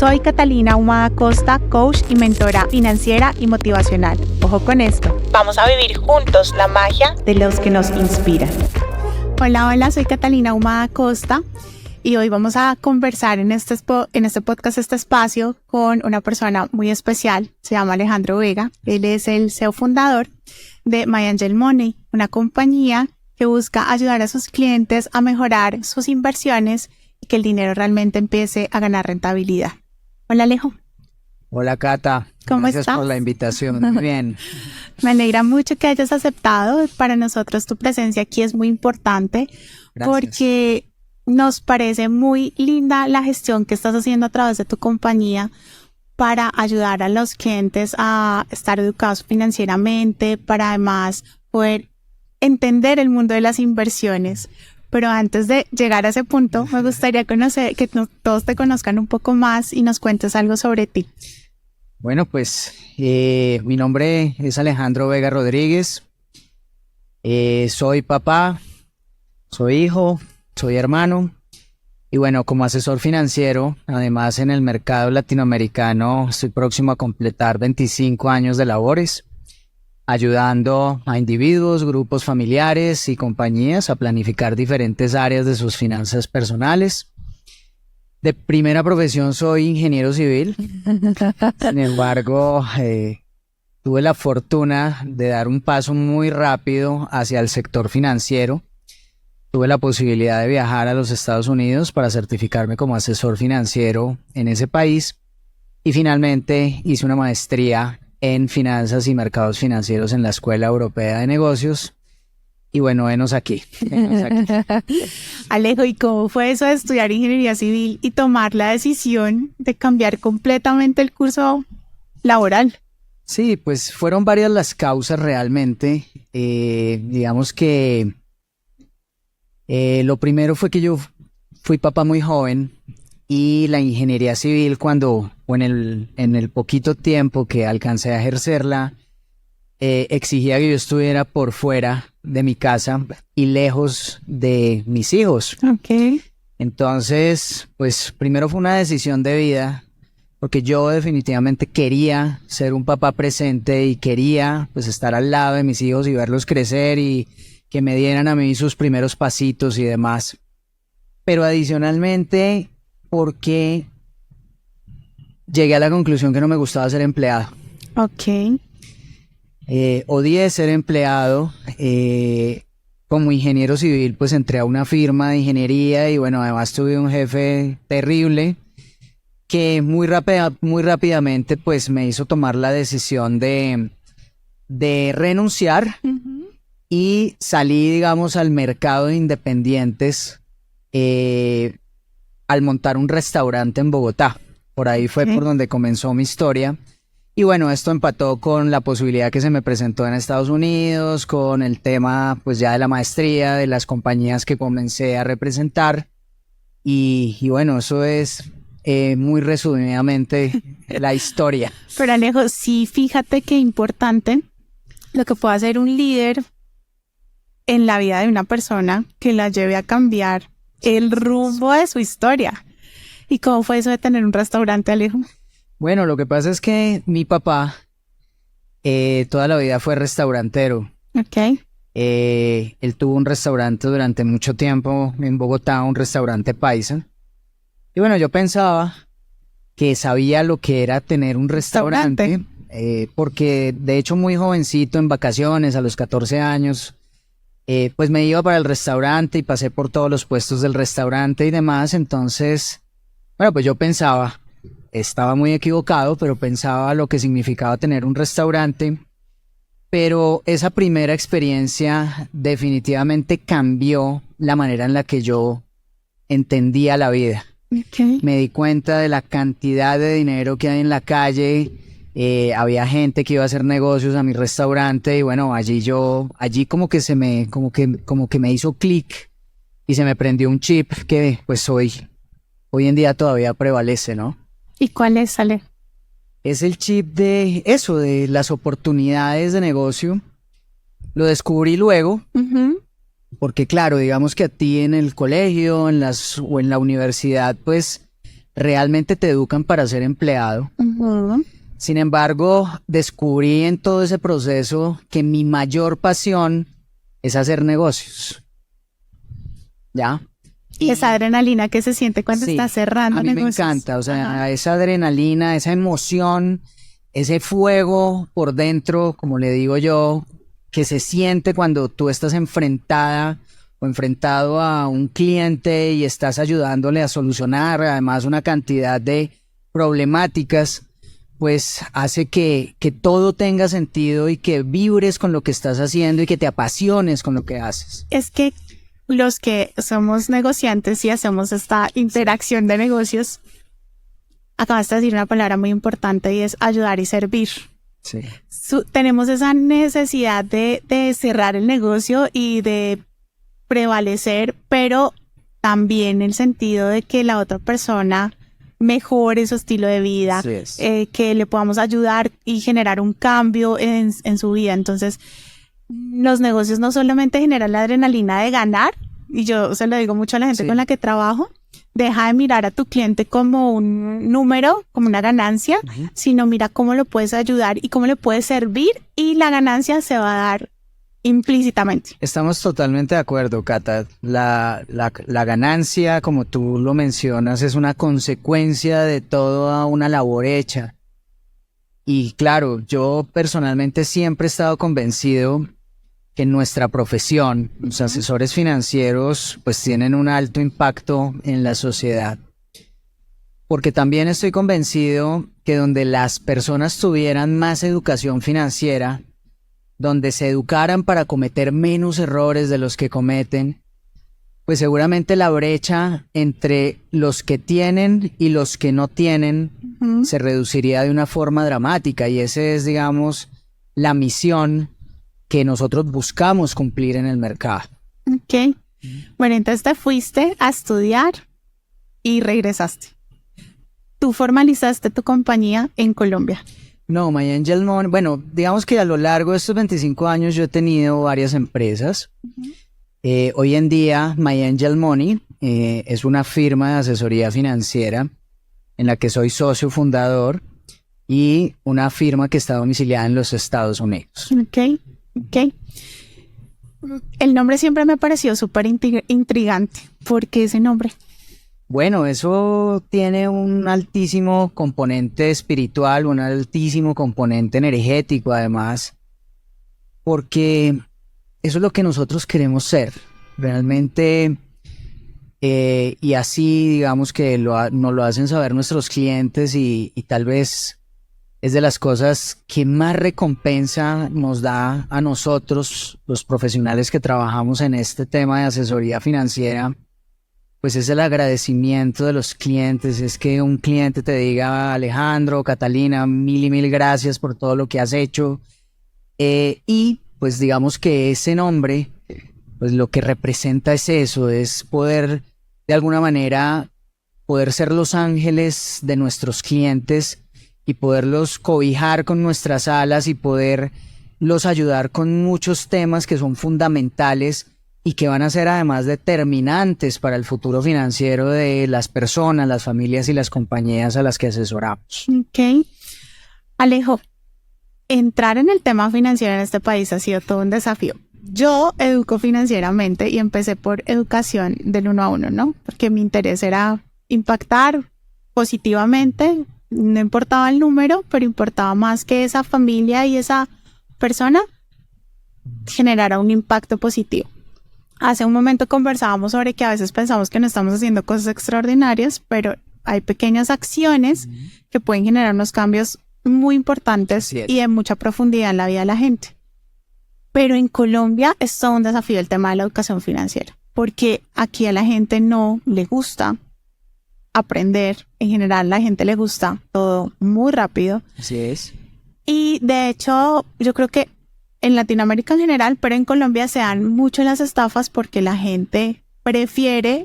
Soy Catalina Ahumada Costa, coach y mentora financiera y motivacional. Ojo con esto, vamos a vivir juntos la magia de los que nos inspiran. Hola, soy Catalina Ahumada Costa y hoy vamos a conversar en este podcast, este espacio, con una persona muy especial. Se llama Alejandro Vega. Él es el CEO fundador de My Angel Money, una compañía que busca ayudar a sus clientes a mejorar sus inversiones y que el dinero realmente empiece a ganar rentabilidad. Hola, Alejo. Hola, Cata. ¿Cómo Gracias estás? por la invitación. Muy bien. Me alegra mucho que hayas aceptado. Para nosotros tu presencia aquí es muy importante. Gracias. Porque nos parece muy linda la gestión que estás haciendo a través de tu compañía para ayudar a los clientes a estar educados financieramente, para además poder entender el mundo de las inversiones. Pero antes de llegar a ese punto, me gustaría conocer, que todos te conozcan un poco más y nos cuentes algo sobre ti. Bueno, pues mi nombre es Alejandro Vega Rodríguez. Soy papá, soy hijo, soy hermano. Y bueno, como asesor financiero, además en el mercado latinoamericano, estoy próximo a completar 25 años de labores, ayudando a individuos, grupos familiares y compañías a planificar diferentes áreas de sus finanzas personales. De primera profesión soy ingeniero civil. Sin embargo, tuve la fortuna de dar un paso muy rápido hacia el sector financiero. Tuve la posibilidad de viajar a los Estados Unidos para certificarme como asesor financiero en ese país y finalmente hice una maestría en finanzas y mercados financieros en la Escuela Europea de Negocios. Y bueno, venos aquí. Alejo, ¿y cómo fue eso de estudiar ingeniería civil y tomar la decisión de cambiar completamente el curso laboral? Sí, pues fueron varias las causas realmente. Digamos que lo primero fue que yo fui papá muy joven y la ingeniería civil en el poquito tiempo que alcancé a ejercerla, exigía que yo estuviera por fuera de mi casa y lejos de mis hijos. Okay. Entonces, pues primero fue una decisión de vida, porque yo definitivamente quería ser un papá presente y quería pues estar al lado de mis hijos y verlos crecer y que me dieran a mí sus primeros pasitos y demás. Pero adicionalmente, porque llegué a la conclusión que no me gustaba ser empleado. Ok. Odié ser empleado. Como ingeniero civil, pues entré a una firma de ingeniería y bueno, además tuve un jefe terrible que muy rápidamente pues me hizo tomar la decisión de renunciar. Uh-huh. Y salí, digamos, al mercado de independientes al montar un restaurante en Bogotá. Por ahí fue por donde comenzó mi historia. Y bueno, esto empató con la posibilidad que se me presentó en Estados Unidos, con el tema pues ya de la maestría, de las compañías que comencé a representar. Y bueno, eso es muy resumidamente la historia. Pero Alejo, sí, fíjate qué importante lo que puede hacer un líder en la vida de una persona que la lleve a cambiar el rumbo de su historia. ¿Y cómo fue eso de tener un restaurante, Alejo? Bueno, lo que pasa es que mi papá toda la vida fue restaurantero. Ok. Él tuvo un restaurante durante mucho tiempo en Bogotá, un restaurante paisa. Y bueno, yo pensaba que sabía lo que era tener un restaurante. Porque de hecho muy jovencito, en vacaciones, a los 14 años... pues me iba para el restaurante y pasé por todos los puestos del restaurante y demás. Entonces, bueno, pues yo pensaba, estaba muy equivocado, pero pensaba lo que significaba tener un restaurante. Pero esa primera experiencia definitivamente cambió la manera en la que yo entendía la vida. Okay. Me di cuenta de la cantidad de dinero que hay en la calle. Había gente que iba a hacer negocios a mi restaurante y bueno, allí como que me hizo clic y se me prendió un chip que pues hoy en día todavía prevalece, ¿no? ¿Y cuál es, Ale? Es el chip de eso, de las oportunidades de negocio. Lo descubrí luego, porque claro, digamos que a ti en el colegio, o en la universidad, pues realmente te educan para ser empleado. Ujú. Sin embargo, descubrí en todo ese proceso que mi mayor pasión es hacer negocios. ¿Ya? Y esa adrenalina que se siente cuando Sí, estás cerrando a mí negocios. me encanta, o sea, Ajá. esa adrenalina, esa emoción, ese fuego por dentro, como le digo yo, que se siente cuando tú estás enfrentada o enfrentado a un cliente y estás ayudándole a solucionar además una cantidad de problemáticas, pues hace que todo tenga sentido y que vibres con lo que estás haciendo y que te apasiones con lo que haces. Es que los que somos negociantes y hacemos esta interacción de negocios, acabas de decir una palabra muy importante y es ayudar y servir. Sí. Tenemos esa necesidad de cerrar el negocio y de prevalecer, pero también el sentido de que la otra persona mejore su estilo de vida, Así es. que le podamos ayudar y generar un cambio en su vida. Entonces, los negocios no solamente generan la adrenalina de ganar, y yo se lo digo mucho a la gente Sí. con la que trabajo, deja de mirar a tu cliente como un número, como una ganancia, sino mira cómo lo puedes ayudar y cómo le puedes servir, y la ganancia se va a dar implícitamente. Estamos totalmente de acuerdo, Cata. La ganancia, como tú lo mencionas, es una consecuencia de toda una labor hecha. Y claro, yo personalmente siempre he estado convencido que en nuestra profesión, los asesores financieros, pues tienen un alto impacto en la sociedad. Porque también estoy convencido que donde las personas tuvieran más educación financiera, donde se educaran para cometer menos errores de los que cometen, pues seguramente la brecha entre los que tienen y los que no tienen se reduciría de una forma dramática, y esa es, digamos, la misión que nosotros buscamos cumplir en el mercado. Ok. Bueno, entonces te fuiste a estudiar y regresaste. Tú formalizaste tu compañía en Colombia. No, My Angel Money, bueno, digamos que a lo largo de estos 25 años yo he tenido varias empresas. Hoy en día My Angel Money es una firma de asesoría financiera en la que soy socio fundador y una firma que está domiciliada en los Estados Unidos. Ok, ok. El nombre siempre me pareció súper intrigante. ¿Por qué ese nombre? Bueno, eso tiene un altísimo componente espiritual, un altísimo componente energético además, porque eso es lo que nosotros queremos ser, realmente, y así digamos que nos lo hacen saber nuestros clientes y tal vez es de las cosas que más recompensa nos da a nosotros, los profesionales que trabajamos en este tema de asesoría financiera. Pues es el agradecimiento de los clientes, es que un cliente te diga: Alejandro, Catalina, mil y mil gracias por todo lo que has hecho. Y pues digamos que ese nombre, pues lo que representa es eso, es poder de alguna manera, poder ser los ángeles de nuestros clientes y poderlos cobijar con nuestras alas y poderlos ayudar con muchos temas que son fundamentales y que van a ser además determinantes para el futuro financiero de las personas, las familias y las compañías a las que asesoramos. Ok. Alejo, entrar en el tema financiero en este país ha sido todo un desafío. Yo educo financieramente y empecé por educación del 1 a 1, ¿no? Porque mi interés era impactar positivamente, no importaba el número, pero importaba más que esa familia y esa persona generara un impacto positivo. Hace un momento conversábamos sobre que a veces pensamos que no estamos haciendo cosas extraordinarias, pero hay pequeñas acciones que pueden generar unos cambios muy importantes y de mucha profundidad en la vida de la gente. Pero en Colombia es todo un desafío el tema de la educación financiera, porque aquí a la gente no le gusta aprender. En general, a la gente le gusta todo muy rápido. Así es. Y de hecho, yo creo que en Latinoamérica en general, pero en Colombia se dan mucho las estafas porque la gente prefiere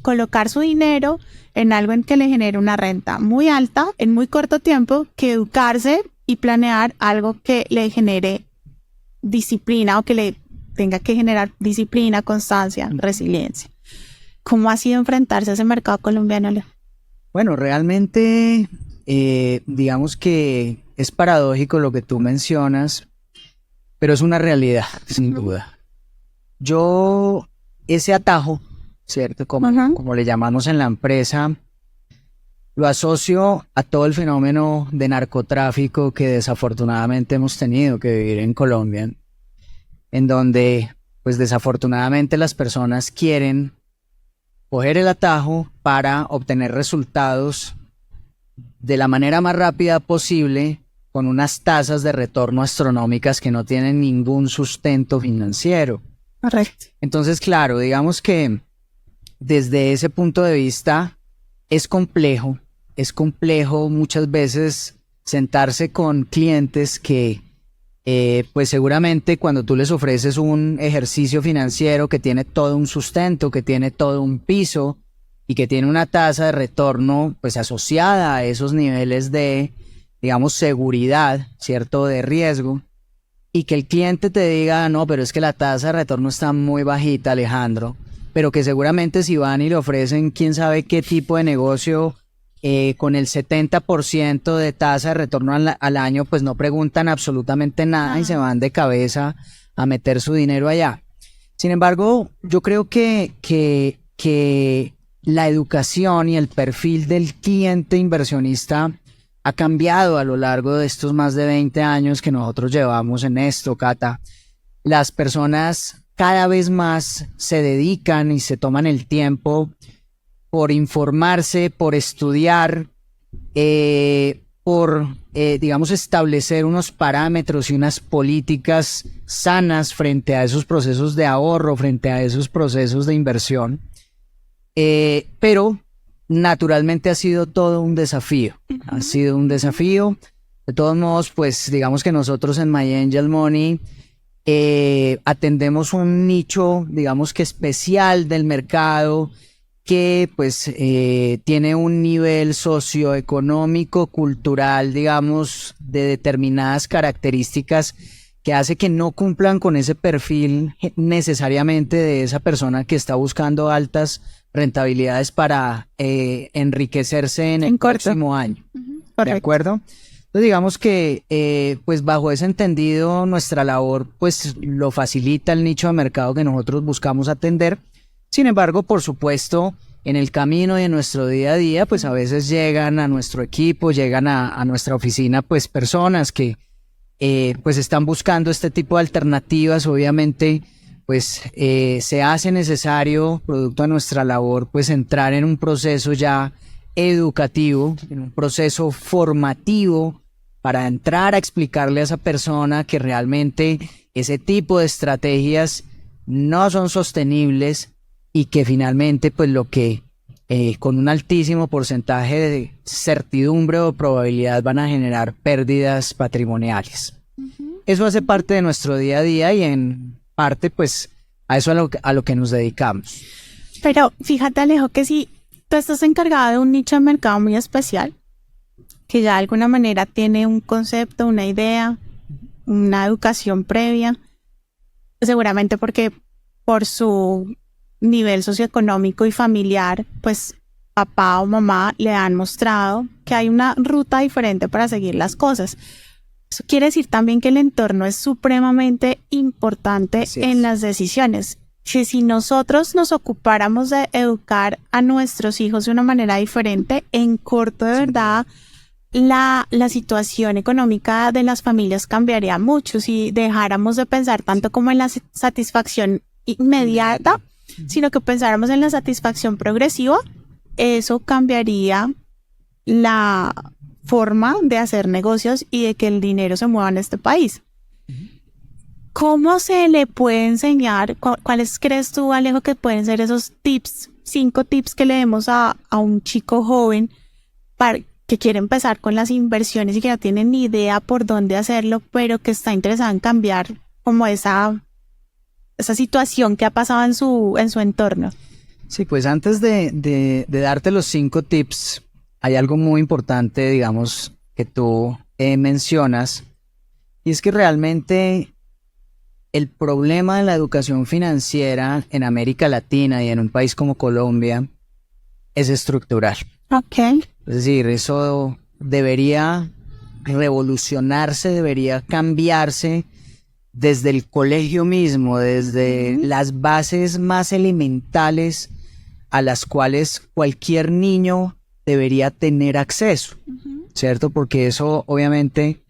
colocar su dinero en algo en que le genere una renta muy alta en muy corto tiempo que educarse y planear algo que le genere disciplina o que le tenga que generar disciplina, constancia, resiliencia. ¿Cómo ha sido enfrentarse a ese mercado colombiano, Leo? Bueno, realmente, digamos que es paradójico lo que tú mencionas, pero es una realidad, sin duda. Yo, ese atajo, ¿cierto? Como le llamamos en la empresa, lo asocio a todo el fenómeno de narcotráfico que desafortunadamente hemos tenido que vivir en Colombia, en donde, pues desafortunadamente las personas quieren coger el atajo para obtener resultados de la manera más rápida posible con unas tasas de retorno astronómicas que no tienen ningún sustento financiero. Correcto. Entonces, claro, digamos que desde ese punto de vista es complejo muchas veces sentarse con clientes que pues seguramente cuando tú les ofreces un ejercicio financiero que tiene todo un sustento, que tiene todo un piso y que tiene una tasa de retorno pues asociada a esos niveles de, digamos, seguridad, ¿cierto? De riesgo, y que el cliente te diga, no, pero es que la tasa de retorno está muy bajita, Alejandro, pero que seguramente si van y le ofrecen quién sabe qué tipo de negocio con el 70% de tasa de retorno al año, pues no preguntan absolutamente nada y se van de cabeza a meter su dinero allá. Sin embargo, yo creo que la educación y el perfil del cliente inversionista ha cambiado a lo largo de estos más de 20 años que nosotros llevamos en esto, Cata. Las personas cada vez más se dedican y se toman el tiempo por informarse, por estudiar, digamos, establecer unos parámetros y unas políticas sanas frente a esos procesos de ahorro, frente a esos procesos de inversión. Pero naturalmente ha sido todo un desafío. Ha sido un desafío. De todos modos, pues digamos que nosotros en My Angel Money atendemos un nicho, digamos que especial del mercado, que pues tiene un nivel socioeconómico, cultural, digamos, de determinadas características que hace que no cumplan con ese perfil necesariamente de esa persona que está buscando altas rentabilidades para enriquecerse en el próximo año. ¿De acuerdo? Entonces digamos que pues bajo ese entendido nuestra labor pues lo facilita el nicho de mercado que nosotros buscamos atender. Sin embargo, por supuesto, en el camino y en nuestro día a día, pues a veces llegan a nuestro equipo, llegan a nuestra oficina, pues personas que pues están buscando este tipo de alternativas. Obviamente, pues se hace necesario, producto de nuestra labor, pues entrar en un proceso ya educativo, en un proceso formativo, para entrar a explicarle a esa persona que realmente ese tipo de estrategias no son sostenibles y que finalmente pues lo que con un altísimo porcentaje de certidumbre o probabilidad van a generar pérdidas patrimoniales. Eso hace parte de nuestro día a día y en parte pues a eso a lo que nos dedicamos. Pero fíjate, Alejo, que si tú estás encargado de un nicho de mercado muy especial, que ya de alguna manera tiene un concepto, una idea, una educación previa, seguramente porque por su nivel socioeconómico y familiar, pues papá o mamá le han mostrado que hay una ruta diferente para seguir las cosas. Eso quiere decir también que el entorno es supremamente importante en las decisiones. Que si nosotros nos ocupáramos de educar a nuestros hijos de una manera diferente, en corto de verdad la situación económica de las familias cambiaría mucho. Si dejáramos de pensar tanto como en la satisfacción inmediata, sino que pensáramos en la satisfacción progresiva, eso cambiaría la forma de hacer negocios y de que el dinero se mueva en este país. ¿Cómo se le puede enseñar? ¿Cuáles crees tú, Alejo, que pueden ser esos tips, 5 tips que le demos a un chico joven que quiere empezar con las inversiones y que no tiene ni idea por dónde hacerlo, pero que está interesado en cambiar como esa situación que ha pasado en su entorno? Sí, pues antes de darte los 5 tips, hay algo muy importante, digamos, que tú mencionas, y es que realmente el problema de la educación financiera en América Latina y en un país como Colombia es estructural. Ok. Es decir, eso debería revolucionarse, debería cambiarse desde el colegio mismo, desde las bases más elementales a las cuales cualquier niño debería tener acceso, ¿cierto? Porque eso obviamente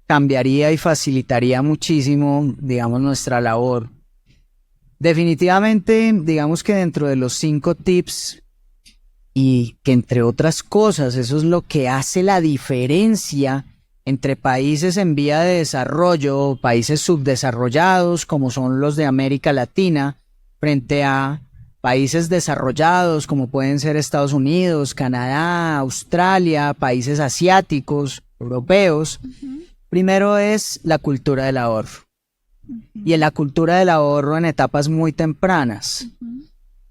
cambiaría y facilitaría muchísimo, digamos, nuestra labor. Definitivamente, digamos que dentro de los 5 tips, y que entre otras cosas, eso es lo que hace la diferencia entre países en vía de desarrollo, países subdesarrollados como son los de América Latina, frente a países desarrollados como pueden ser Estados Unidos, Canadá, Australia, países asiáticos, europeos. Primero es la cultura del ahorro. Y en la cultura del ahorro en etapas muy tempranas.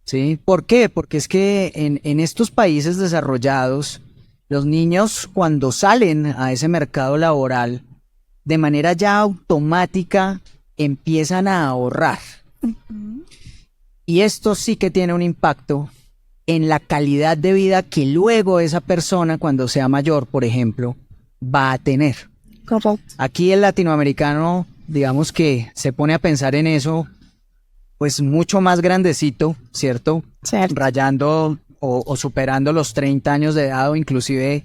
¿Sí? ¿Por qué? Porque es que en estos países desarrollados, los niños cuando salen a ese mercado laboral, de manera ya automática empiezan a ahorrar. Y esto sí que tiene un impacto en la calidad de vida que luego esa persona, cuando sea mayor, por ejemplo, va a tener. Correcto. Aquí el latinoamericano, digamos que se pone a pensar en eso, pues mucho más grandecito, ¿cierto? Cierto. Rayando o superando los 30 años de edad o inclusive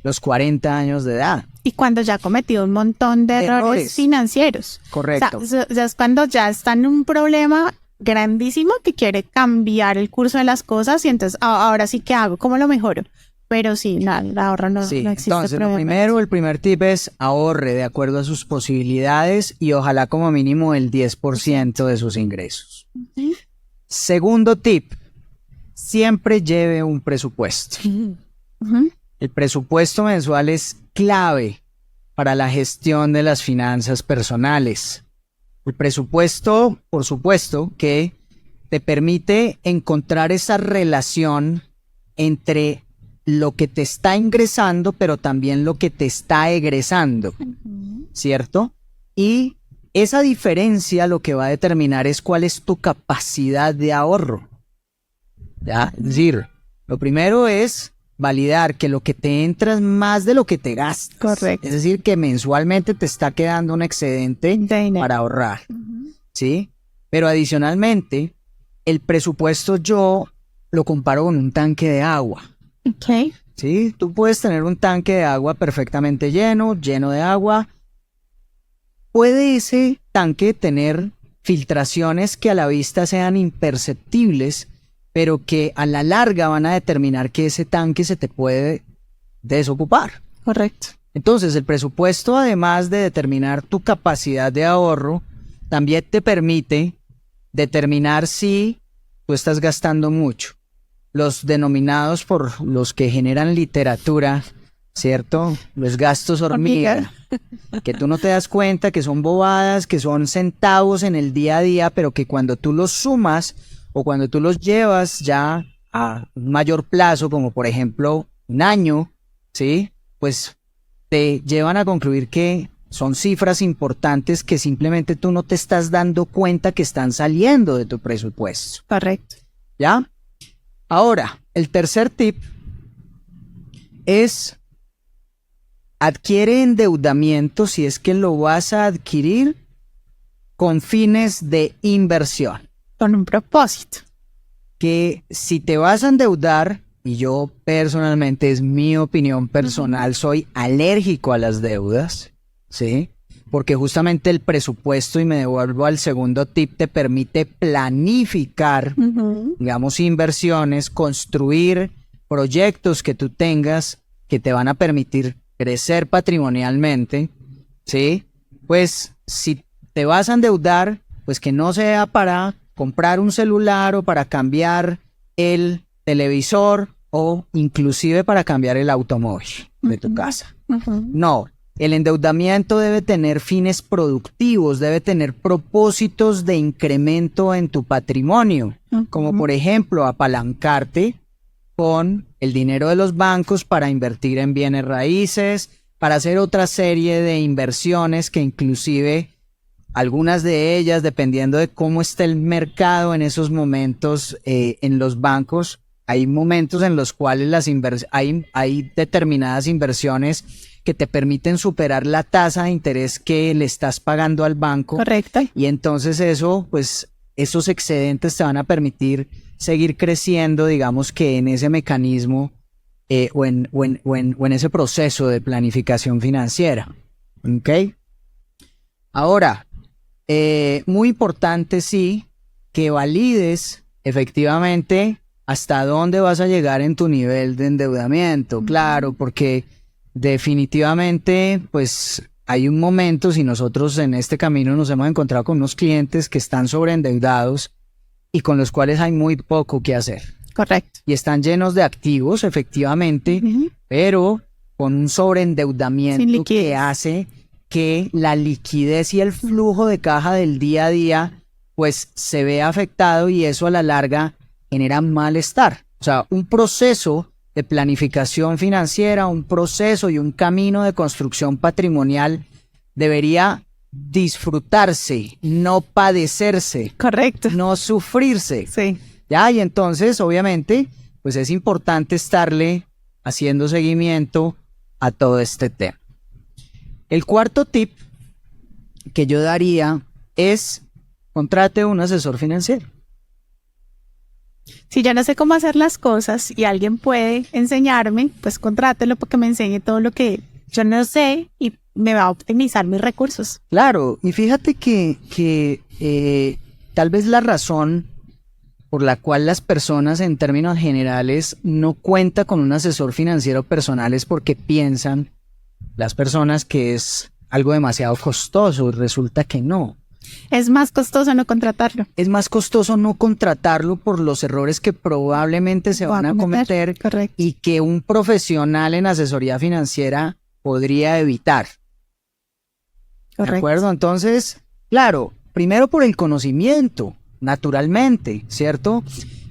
los 40 años de edad. Y cuando ya ha cometido un montón de errores financieros. Correcto. O sea, es cuando ya está en un problema grandísimo que quiere cambiar el curso de las cosas y entonces ahora sí, ¿qué hago? ¿Cómo lo mejoro? Pero sí, no, el ahorro no existe. Entonces, el primer tip es ahorre de acuerdo a sus posibilidades y ojalá como mínimo el 10% de sus ingresos. Segundo tip, siempre lleve un presupuesto. El presupuesto mensual es clave para la gestión de las finanzas personales. El presupuesto, por supuesto, que te permite encontrar esa relación entre lo que te está ingresando, pero también lo que te está egresando, ¿cierto? Y esa diferencia lo que va a determinar es cuál es tu capacidad de ahorro. ¿Ya? Es decir, lo primero es validar que lo que te entra es más de lo que te gastas. Correcto. Es decir, que mensualmente te está quedando un excedente para ahorrar, ¿sí? Pero adicionalmente, el presupuesto yo lo comparo con un tanque de agua. Ok. Sí, tú puedes tener un tanque de agua perfectamente lleno de agua. Puede ese tanque tener filtraciones que a la vista sean imperceptibles, pero que a la larga van a determinar que ese tanque se te puede desocupar. Correcto. Entonces, el presupuesto, además de determinar tu capacidad de ahorro, también te permite determinar si tú estás gastando mucho. Los denominados por los que generan literatura, ¿cierto? Los gastos hormiga, que tú no te das cuenta, que son bobadas, que son centavos en el día a día, pero que cuando tú los sumas o cuando tú los llevas ya a un mayor plazo, como por ejemplo un año, ¿sí? Pues te llevan a concluir que son cifras importantes que simplemente tú no te estás dando cuenta que están saliendo de tu presupuesto. Correcto. ¿Ya? Ahora, el tercer tip es adquiere endeudamiento si es que lo vas a adquirir con fines de inversión. Con un propósito. Que si te vas a endeudar, y yo personalmente, es mi opinión personal, soy alérgico a las deudas, ¿sí? Porque justamente el presupuesto, y me devuelvo al segundo tip, te permite planificar, digamos, inversiones, construir proyectos que tú tengas que te van a permitir crecer patrimonialmente, ¿sí? Pues si te vas a endeudar, pues que no sea para comprar un celular o para cambiar el televisor o inclusive para cambiar el automóvil de tu casa. No. El endeudamiento debe tener fines productivos, debe tener propósitos de incremento en tu patrimonio, como por ejemplo apalancarte con el dinero de los bancos para invertir en bienes raíces, para hacer otra serie de inversiones que inclusive algunas de ellas, dependiendo de cómo está el mercado en esos momentos en los bancos, hay momentos en los cuales hay determinadas inversiones que te permiten superar la tasa de interés que le estás pagando al banco. Correcto. Y entonces eso, pues, esos excedentes te van a permitir seguir creciendo, digamos que en ese mecanismo o en ese proceso de planificación financiera. ¿Ok? Ahora, muy importante, sí, que valides efectivamente hasta dónde vas a llegar en tu nivel de endeudamiento. Claro, porque definitivamente, pues hay un momento, si nosotros en este camino nos hemos encontrado con unos clientes que están sobreendeudados y con los cuales hay muy poco que hacer. Correcto. Y están llenos de activos, efectivamente, pero con un sobreendeudamiento que hace que la liquidez y el flujo de caja del día a día pues se ve afectado, y eso a la larga genera malestar. O sea, un proceso de planificación financiera, un proceso y un camino de construcción patrimonial debería disfrutarse, no padecerse. Correcto. No sufrirse. Sí. Ya, y entonces, obviamente, pues es importante estarle haciendo seguimiento a todo este tema. El cuarto tip que yo daría es: contrate un asesor financiero. Si yo no sé cómo hacer las cosas y alguien puede enseñarme, pues contrátelo para que me enseñe todo lo que yo no sé y me va a optimizar mis recursos. Claro, y fíjate que tal vez la razón por la cual las personas en términos generales no cuentan con un asesor financiero personal es porque piensan las personas que es algo demasiado costoso, y resulta que no. Es más costoso no contratarlo. Es más costoso no contratarlo por los errores que probablemente se van a cometer. Correcto. Y que un profesional en asesoría financiera podría evitar. Correcto. ¿De acuerdo? Entonces, claro, primero por el conocimiento, naturalmente, ¿cierto?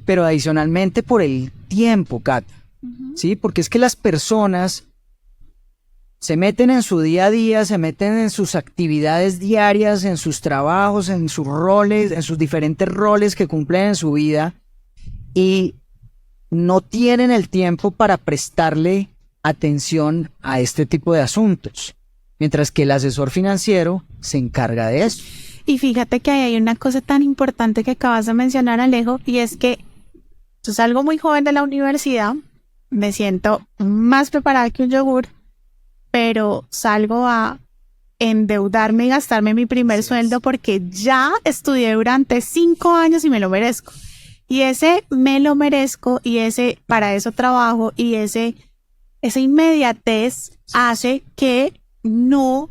Pero adicionalmente por el tiempo, Kat. ¿Sí? Porque es que las personas se meten en su día a día, se meten en sus actividades diarias, en sus trabajos, en sus roles, en sus diferentes roles que cumplen en su vida, y no tienen el tiempo para prestarle atención a este tipo de asuntos, mientras que el asesor financiero se encarga de eso. Y fíjate que hay una cosa tan importante que acabas de mencionar, Alejo, y es que yo salgo muy joven de la universidad, me siento más preparada que un yogur, pero salgo a endeudarme y gastarme mi primer sueldo porque ya estudié durante 5 años y me lo merezco. Y ese me lo merezco y ese para eso trabajo, y esa inmediatez hace que no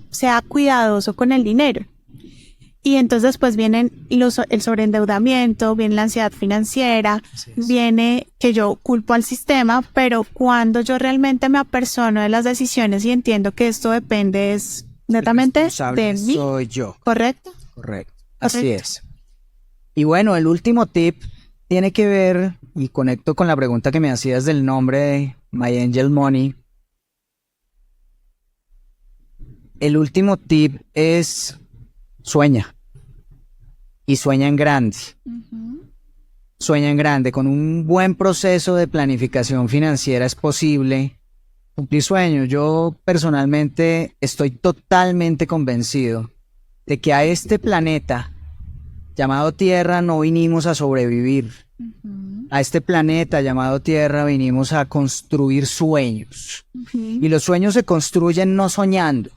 sea cuidadoso con el dinero. Y entonces pues vienen el sobreendeudamiento, viene la ansiedad financiera, viene que yo culpo al sistema, pero cuando yo realmente me apersono de las decisiones y entiendo que esto depende es netamente de mí. Soy yo. ¿Correcto? Correcto. Así es. Y bueno, el último tip tiene que ver, y conecto con la pregunta que me hacías del nombre de My Angel Money. El último tip es: sueña. Y sueña en grande. Sueña en grande. Con un buen proceso de planificación financiera es posible cumplir sueños. Yo personalmente estoy totalmente convencido de que a este planeta llamado Tierra no vinimos a sobrevivir. A este planeta llamado Tierra vinimos a construir sueños. Y los sueños se construyen no soñando.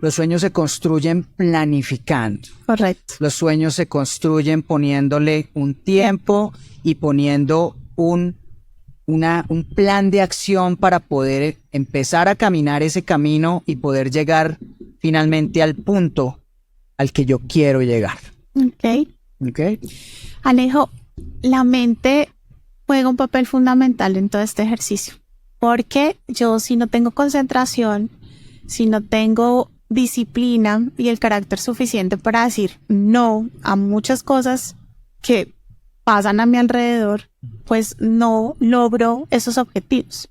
Los sueños se construyen planificando. Correcto. Los sueños se construyen poniéndole un tiempo y poniendo un plan de acción para poder empezar a caminar ese camino y poder llegar finalmente al punto al que yo quiero llegar. Ok. Alejo, la mente juega un papel fundamental en todo este ejercicio, porque yo, si no tengo concentración, si no tengo disciplina y el carácter suficiente para decir no a muchas cosas que pasan a mi alrededor, pues no logro esos objetivos.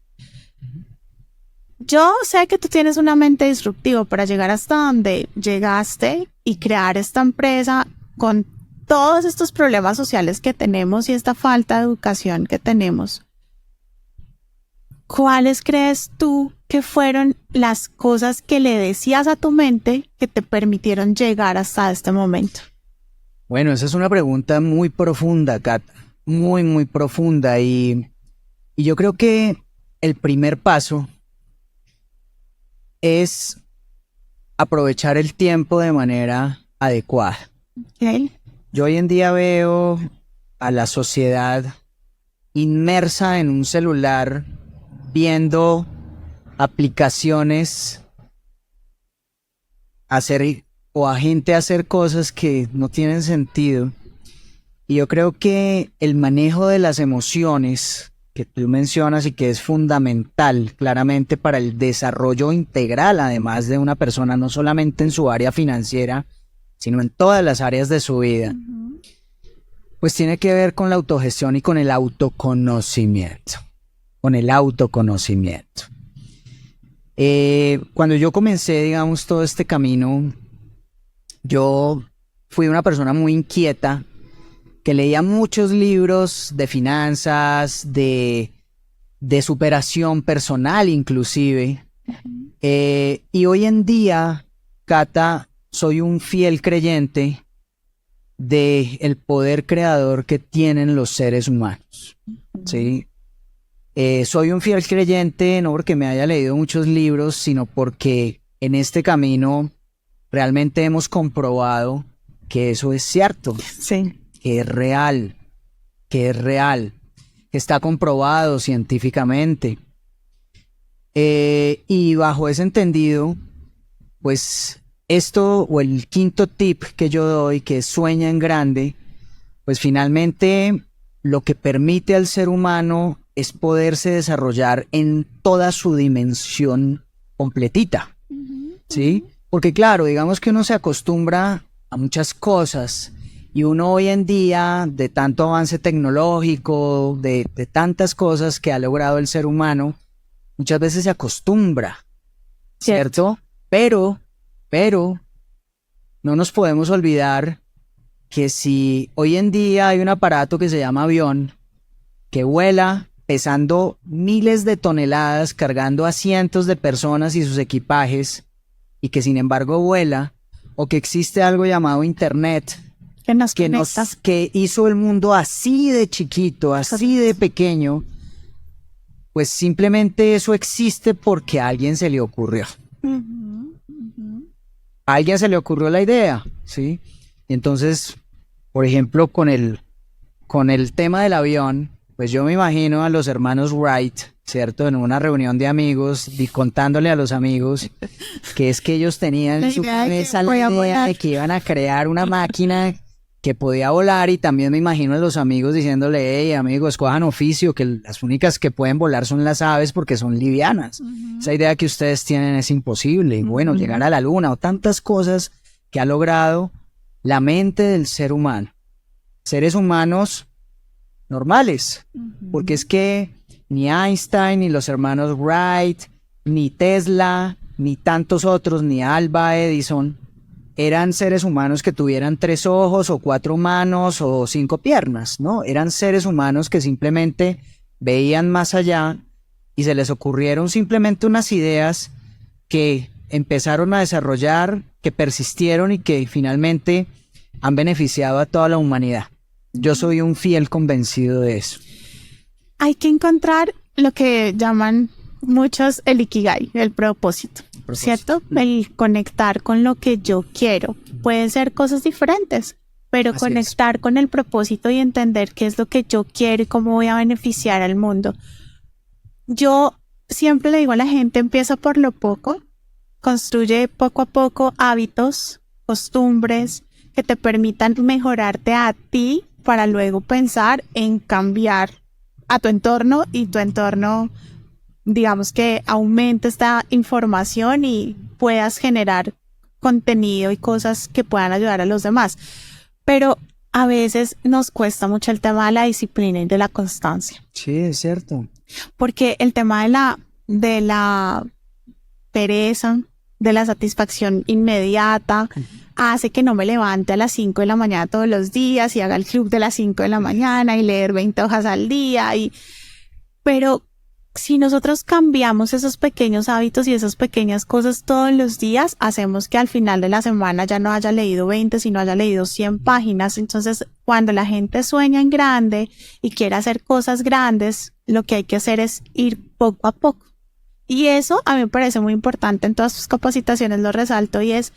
Yo sé que tú tienes una mente disruptiva para llegar hasta donde llegaste y crear esta empresa con todos estos problemas sociales que tenemos y esta falta de educación que tenemos, ¿cuáles crees tú que fueron las cosas que le decías a tu mente que te permitieron llegar hasta este momento? Bueno, esa es una pregunta muy profunda, Cata, muy, muy profunda y yo creo que el primer paso es aprovechar el tiempo de manera adecuada. Okay. Yo hoy en día veo a la sociedad inmersa en un celular viendo aplicaciones o a gente hacer cosas que no tienen sentido. Y yo creo que el manejo de las emociones que tú mencionas y que es fundamental claramente para el desarrollo integral, además de una persona, no solamente en su área financiera, sino en todas las áreas de su vida, pues tiene que ver con la autogestión y con el autoconocimiento. Cuando yo comencé, digamos, todo este camino, yo fui una persona muy inquieta, que leía muchos libros de finanzas, de superación personal inclusive. Y hoy en día, Cata, soy un fiel creyente del poder creador que tienen los seres humanos. ¿Sí? Soy un fiel creyente no porque me haya leído muchos libros, sino porque en este camino realmente hemos comprobado que eso es cierto. Sí. Que es real, que está comprobado científicamente. Y bajo ese entendido, pues esto o el quinto tip que yo doy, que es sueña en grande, pues finalmente lo que permite al ser humano es poderse desarrollar en toda su dimensión completita, ¿sí? Porque claro, digamos que uno se acostumbra a muchas cosas y uno hoy en día, de tanto avance tecnológico, de tantas cosas que ha logrado el ser humano, muchas veces se acostumbra, ¿cierto? Pero no nos podemos olvidar que si hoy en día hay un aparato que se llama avión, que vuela pesando miles de toneladas, cargando a cientos de personas y sus equipajes, y que sin embargo vuela, o que existe algo llamado Internet, que hizo el mundo así de chiquito, así de pequeño, pues simplemente eso existe porque a alguien se le ocurrió. A alguien se le ocurrió la idea, ¿sí? Y entonces, por ejemplo, con el tema del avión, pues yo me imagino a los hermanos Wright, ¿cierto? En una reunión de amigos y contándole a los amigos que es que ellos tenían en su cabeza la idea de que iban a crear una máquina que podía volar, y también me imagino a los amigos diciéndole, hey amigos, escojan oficio, que las únicas que pueden volar son las aves porque son livianas. Esa idea que ustedes tienen es imposible. Y bueno, llegar a la luna o tantas cosas que ha logrado la mente del ser humano. Seres humanos normales, porque es que ni Einstein, ni los hermanos Wright, ni Tesla, ni tantos otros, ni Alva Edison, eran seres humanos que tuvieran 3 ojos o 4 manos o 5 piernas, ¿no? Eran seres humanos que simplemente veían más allá y se les ocurrieron simplemente unas ideas que empezaron a desarrollar, que persistieron y que finalmente han beneficiado a toda la humanidad. Yo soy un fiel convencido de eso. Hay que encontrar lo que llaman muchos el ikigai, el propósito, ¿cierto? El conectar con lo que yo quiero. Pueden ser cosas diferentes, pero así conectar con el propósito y entender qué es lo que yo quiero y cómo voy a beneficiar al mundo. Yo siempre le digo a la gente, empieza por lo poco, construye poco a poco hábitos, costumbres que te permitan mejorarte a ti para luego pensar en cambiar a tu entorno y tu entorno, digamos que aumente esta información y puedas generar contenido y cosas que puedan ayudar a los demás. Pero a veces nos cuesta mucho el tema de la disciplina y de la constancia. Sí, es cierto. Porque el tema de la pereza, de la satisfacción inmediata, hace que no me levante a las 5 de la mañana todos los días y haga el club de las 5 de la mañana y leer 20 hojas al día. Pero si nosotros cambiamos esos pequeños hábitos y esas pequeñas cosas todos los días, hacemos que al final de la semana ya no haya leído 20, sino haya leído 100 páginas. Entonces, cuando la gente sueña en grande y quiere hacer cosas grandes, lo que hay que hacer es ir poco a poco. Y eso a mí me parece muy importante en todas sus capacitaciones, lo resalto, y es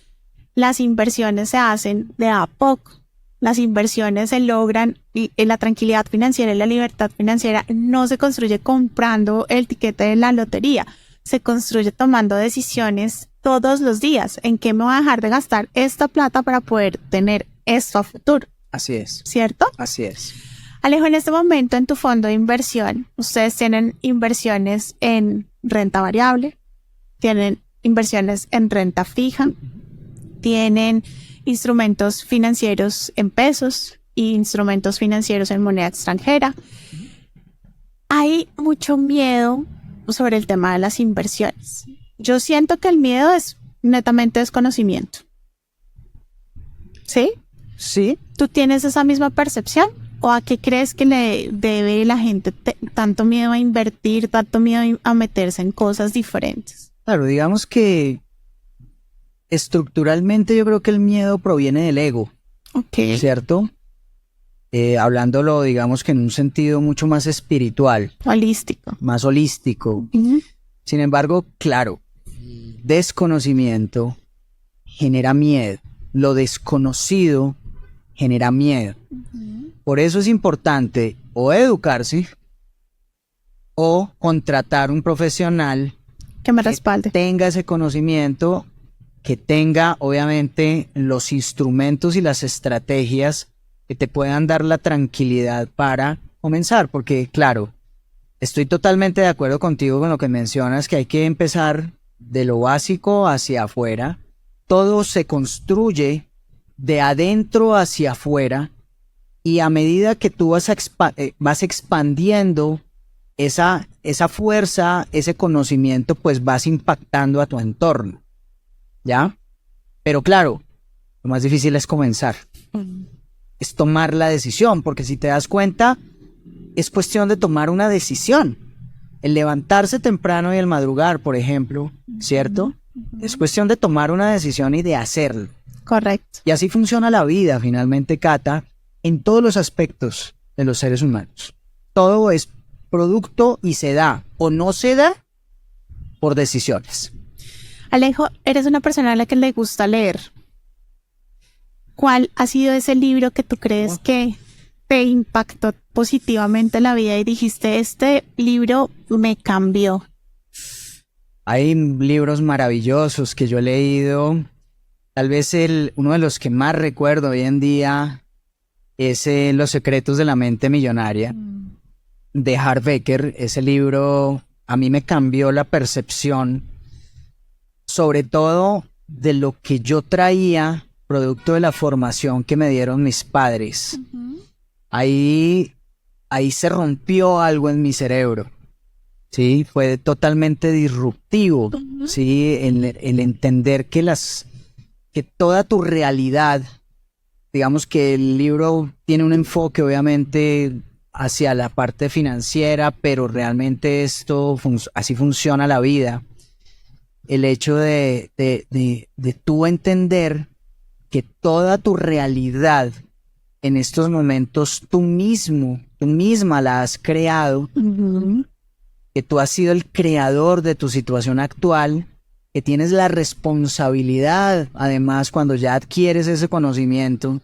las inversiones se hacen de a poco. Las inversiones se logran y la tranquilidad financiera y la libertad financiera no se construye comprando el tiquete de la lotería, se construye tomando decisiones todos los días. ¿En qué me voy a dejar de gastar esta plata para poder tener esto a futuro? Así es. ¿Cierto? Así es. Alejo, en este momento en tu fondo de inversión, ustedes tienen inversiones en renta variable, tienen inversiones en renta fija, tienen instrumentos financieros en pesos e instrumentos financieros en moneda extranjera. Hay mucho miedo sobre el tema de las inversiones. Yo siento que el miedo es netamente desconocimiento. ¿Sí? Sí. ¿Tú tienes esa misma percepción? ¿O a qué crees que le debe la gente tanto miedo a invertir, tanto miedo a meterse en cosas diferentes? Claro, digamos que estructuralmente yo creo que el miedo proviene del ego, ¿cierto? Hablándolo, digamos que en un sentido mucho más espiritual. Holístico. Más holístico. Sin embargo, claro, desconocimiento genera miedo. Lo desconocido genera miedo. Por eso es importante o educarse o contratar un profesional que me respalde, que tenga ese conocimiento, que tenga obviamente los instrumentos y las estrategias que te puedan dar la tranquilidad para comenzar, porque claro, estoy totalmente de acuerdo contigo con lo que mencionas, que hay que empezar de lo básico hacia afuera. Todo se construye de adentro hacia afuera y a medida que tú vas expandiendo esa fuerza, ese conocimiento, pues vas impactando a tu entorno. ¿Ya? Pero claro, lo más difícil es comenzar. Es tomar la decisión, porque si te das cuenta, es cuestión de tomar una decisión. El levantarse temprano y el madrugar, por ejemplo, ¿cierto? Es cuestión de tomar una decisión y de hacerlo. Correcto. Y así funciona la vida, finalmente, Cata, en todos los aspectos de los seres humanos. Todo es producto y se da o no se da por decisiones. Alejo, eres una persona a la que le gusta leer. ¿Cuál ha sido ese libro que tú crees que te impactó positivamente en la vida y dijiste, este libro me cambió? Hay libros maravillosos que yo he leído. Tal vez uno de los que más recuerdo hoy en día es Los secretos de la mente millonaria, de Hart Becker. Ese libro a mí me cambió la percepción, sobre todo de lo que yo traía, producto de la formación que me dieron mis padres. Ahí se rompió algo en mi cerebro, ¿sí? Fue totalmente disruptivo, ¿sí? El entender que toda tu realidad, digamos que el libro tiene un enfoque obviamente hacia la parte financiera, pero realmente así funciona la vida. El hecho de tú entender que toda tu realidad en estos momentos tú misma la has creado, que tú has sido el creador de tu situación actual, que tienes la responsabilidad, además, cuando ya adquieres ese conocimiento,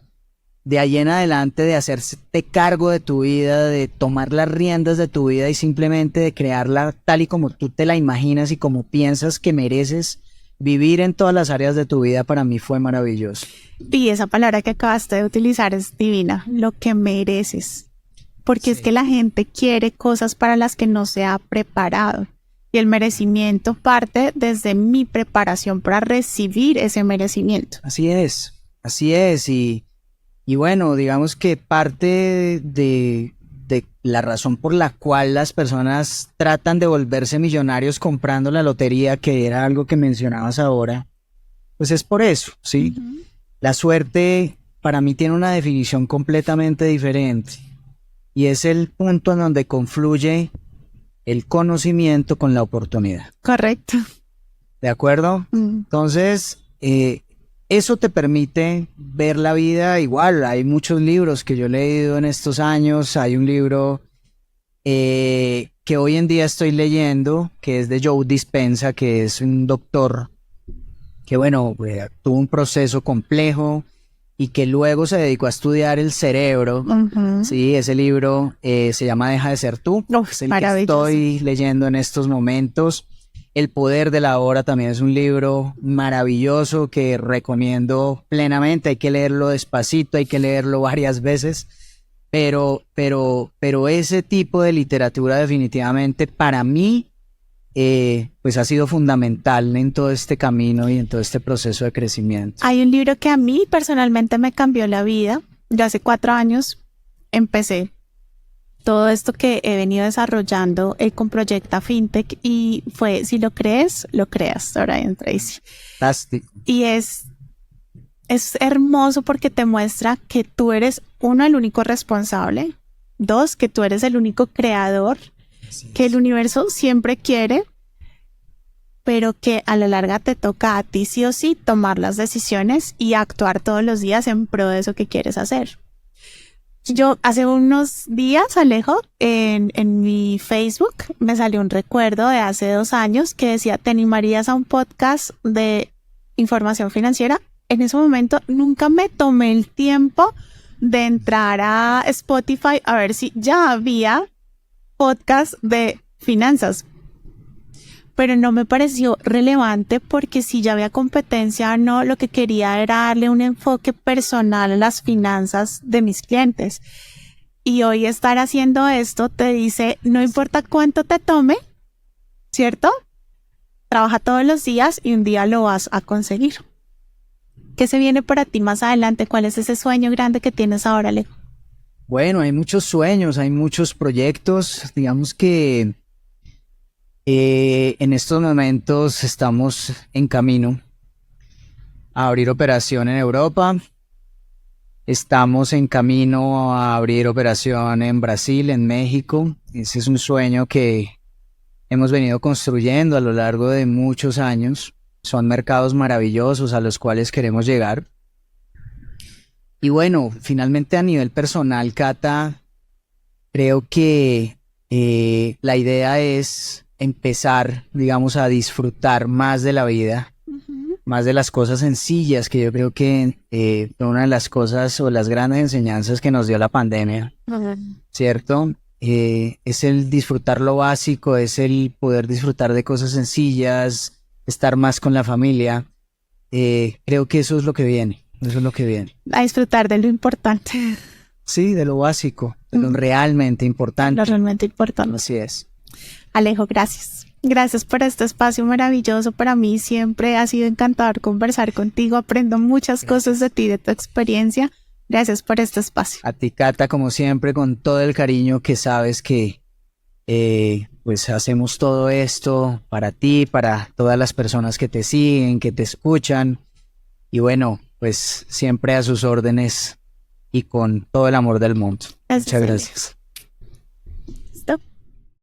de ahí en adelante de hacerte cargo de tu vida, de tomar las riendas de tu vida y simplemente de crearla tal y como tú te la imaginas y como piensas que mereces vivir en todas las áreas de tu vida. Para mí fue maravilloso. Y esa palabra que acabaste de utilizar es divina, lo que mereces. Porque es que la gente quiere cosas para las que no se ha preparado. Y el merecimiento parte desde mi preparación para recibir ese merecimiento. Así es. Y bueno, digamos que parte de la razón por la cual las personas tratan de volverse millonarios comprando la lotería, que era algo que mencionabas ahora, pues es por eso, ¿sí? La suerte para mí tiene una definición completamente diferente y es el punto en donde confluye el conocimiento con la oportunidad. Correcto. ¿De acuerdo? Entonces, eso te permite ver la vida igual. Hay muchos libros que yo he leído en estos años. Hay un libro que hoy en día estoy leyendo, que es de Joe Dispenza, que es un doctor que, bueno, tuvo un proceso complejo y que luego se dedicó a estudiar el cerebro. Sí, ese libro se llama Deja de ser tú. Es el que estoy leyendo en estos momentos. El poder de la hora también es un libro maravilloso que recomiendo plenamente. Hay que leerlo despacito, hay que leerlo varias veces. Pero ese tipo de literatura definitivamente para mí pues ha sido fundamental en todo este camino y en todo este proceso de crecimiento. Hay un libro que a mí personalmente me cambió la vida. Yo hace 4 años empecé todo esto que he venido desarrollando con Proyecta Fintech y fue Si lo crees, lo creas, Brian Tracy. Fantástico. Y es hermoso porque te muestra que tú eres, uno, el único responsable, 2, que tú eres el único creador, que el universo siempre quiere, pero que a la larga te toca a ti sí o sí tomar las decisiones y actuar todos los días en pro de eso que quieres hacer. Yo hace unos días, Alejo, en mi Facebook me salió un recuerdo de hace 2 años que decía, ¿te animarías a un podcast de información financiera? En ese momento nunca me tomé el tiempo de entrar a Spotify a ver si ya había podcast de finanzas, pero no me pareció relevante porque si ya había competencia, no, lo que quería era darle un enfoque personal a las finanzas de mis clientes. Y hoy estar haciendo esto te dice, no importa cuánto te tome, ¿cierto? Trabaja todos los días y un día lo vas a conseguir. ¿Qué se viene para ti más adelante? ¿Cuál es ese sueño grande que tienes ahora, Alejo? Bueno, hay muchos sueños, hay muchos proyectos. Digamos que en estos momentos estamos en camino a abrir operación en Europa. Estamos en camino a abrir operación en Brasil, en México. Ese es un sueño que hemos venido construyendo a lo largo de muchos años. Son mercados maravillosos a los cuales queremos llegar. Y bueno, finalmente a nivel personal, Cata, creo que la idea es empezar, digamos, a disfrutar más de la vida, más de las cosas sencillas, que yo creo que una de las cosas o las grandes enseñanzas que nos dio la pandemia, ¿cierto? Es el disfrutar lo básico, es el poder disfrutar de cosas sencillas, estar más con la familia. Creo que eso es lo que viene. Eso es lo que viene. A disfrutar de lo importante. Sí, de lo básico, de lo realmente importante. Lo realmente importante. Así es. Alejo, gracias. Gracias por este espacio maravilloso. Para mí siempre ha sido encantador conversar contigo. Aprendo muchas cosas de ti, de tu experiencia. Gracias por este espacio. A ti, Cata, como siempre, con todo el cariño que sabes que pues hacemos todo esto para ti, para todas las personas que te siguen, que te escuchan. Y bueno, pues siempre a sus órdenes y con todo el amor del mundo. Muchas gracias.